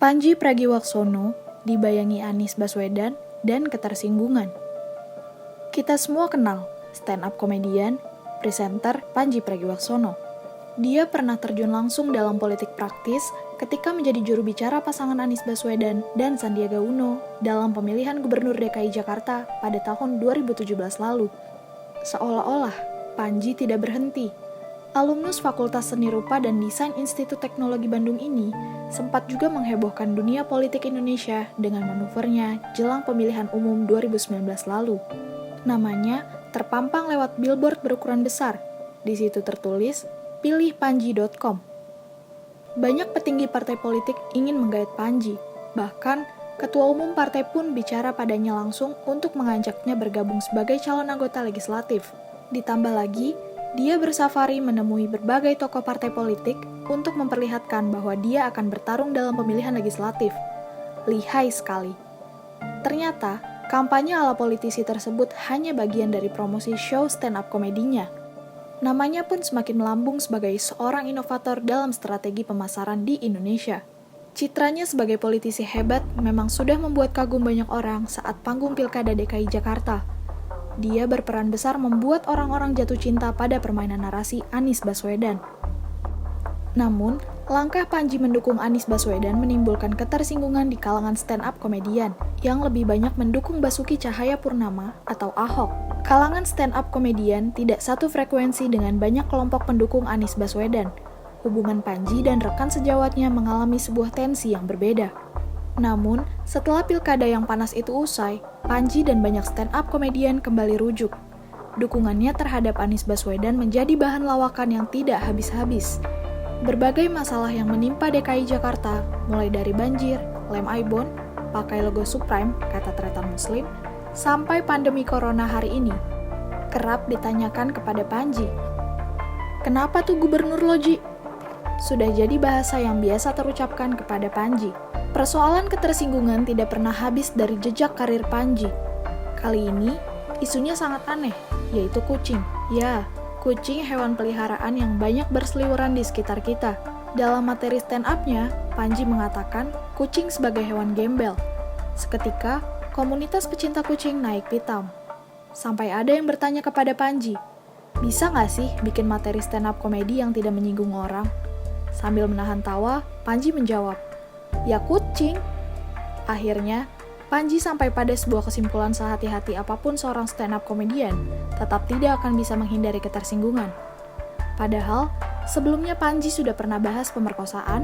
Pandji Pragiwaksono dibayangi Anies Baswedan dan ketersinggungan. Kita semua kenal stand-up komedian, presenter Pandji Pragiwaksono. Dia pernah terjun langsung dalam politik praktis ketika menjadi juru bicara pasangan Anies Baswedan dan Sandiaga Uno dalam pemilihan Gubernur DKI Jakarta pada tahun 2017 lalu. Seolah-olah Pandji tidak berhenti. Alumnus Fakultas Seni Rupa dan Desain Institut Teknologi Bandung ini sempat juga menghebohkan dunia politik Indonesia dengan manuvernya jelang pemilihan umum 2019 lalu. Namanya terpampang lewat billboard berukuran besar. Di situ tertulis, pilihpanji.com. Banyak petinggi partai politik ingin menggait Pandji. Bahkan, ketua umum partai pun bicara padanya langsung untuk mengajaknya bergabung sebagai calon anggota legislatif. Ditambah lagi, dia bersafari menemui berbagai tokoh partai politik untuk memperlihatkan bahwa dia akan bertarung dalam pemilihan legislatif. Lihai sekali. Ternyata, kampanye ala politisi tersebut hanya bagian dari promosi show stand-up komedinya. Namanya pun semakin melambung sebagai seorang inovator dalam strategi pemasaran di Indonesia. Citranya sebagai politisi hebat memang sudah membuat kagum banyak orang saat panggung Pilkada DKI Jakarta. Dia berperan besar membuat orang-orang jatuh cinta pada permainan narasi Anies Baswedan. Namun, langkah Pandji mendukung Anies Baswedan menimbulkan ketersinggungan di kalangan stand-up komedian yang lebih banyak mendukung Basuki Cahayapurnama atau Ahok. Kalangan stand-up komedian tidak satu frekuensi dengan banyak kelompok pendukung Anies Baswedan. Hubungan Pandji dan rekan sejawatnya mengalami sebuah tensi yang berbeda. Namun, setelah pilkada yang panas itu usai, Pandji dan banyak stand-up komedian kembali rujuk. Dukungannya terhadap Anies Baswedan menjadi bahan lawakan yang tidak habis-habis. Berbagai masalah yang menimpa DKI Jakarta, mulai dari banjir, lem Aibon, pakai logo Supreme, kata tretan muslim, sampai pandemi corona hari ini, kerap ditanyakan kepada Pandji. Kenapa tuh gubernur Loji? Sudah jadi bahasa yang biasa terucapkan kepada Pandji. Persoalan ketersinggungan tidak pernah habis dari jejak karir Pandji. Kali ini, isunya sangat aneh, yaitu kucing. Ya, kucing hewan peliharaan yang banyak berseliweran di sekitar kita. Dalam materi stand-up-nya, Pandji mengatakan kucing sebagai hewan gembel. Seketika, komunitas pecinta kucing naik pitam. Sampai ada yang bertanya kepada Pandji, bisa nggak sih bikin materi stand-up komedi yang tidak menyinggung orang? Sambil menahan tawa, Pandji menjawab, ya kucing. Akhirnya, Pandji sampai pada sebuah kesimpulan sehati-hati apapun seorang stand-up komedian, tetap tidak akan bisa menghindari ketersinggungan. Padahal, sebelumnya Pandji sudah pernah bahas pemerkosaan,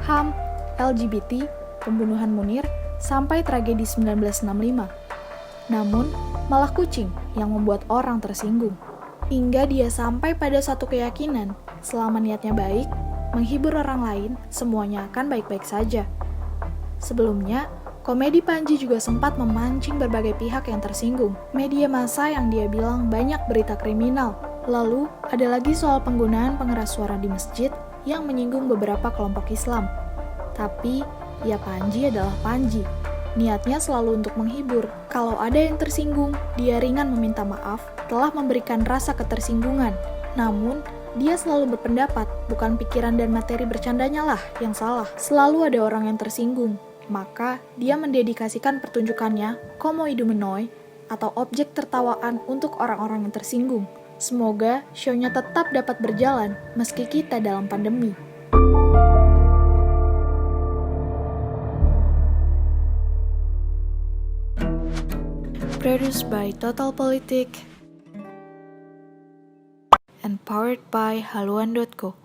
HAM, LGBT, pembunuhan Munir, sampai tragedi 1965. Namun, malah kucing yang membuat orang tersinggung. Hingga dia sampai pada satu keyakinan, selama niatnya baik, menghibur orang lain, semuanya akan baik-baik saja. Sebelumnya, komedi Pandji juga sempat memancing berbagai pihak yang tersinggung. Media massa yang dia bilang banyak berita kriminal. Lalu, ada lagi soal penggunaan pengeras suara di masjid yang menyinggung beberapa kelompok Islam. Tapi, ya Pandji adalah Pandji. Niatnya selalu untuk menghibur. Kalau ada yang tersinggung, dia ringan meminta maaf, telah memberikan rasa ketersinggungan. Namun, dia selalu berpendapat, bukan pikiran dan materi bercandanya lah yang salah. Selalu ada orang yang tersinggung. Maka, dia mendedikasikan pertunjukannya, Como Idumenoi, atau objek tertawaan untuk orang-orang yang tersinggung. Semoga show-nya tetap dapat berjalan, meski kita dalam pandemi. Produced by Total Politik and powered by haluan.co.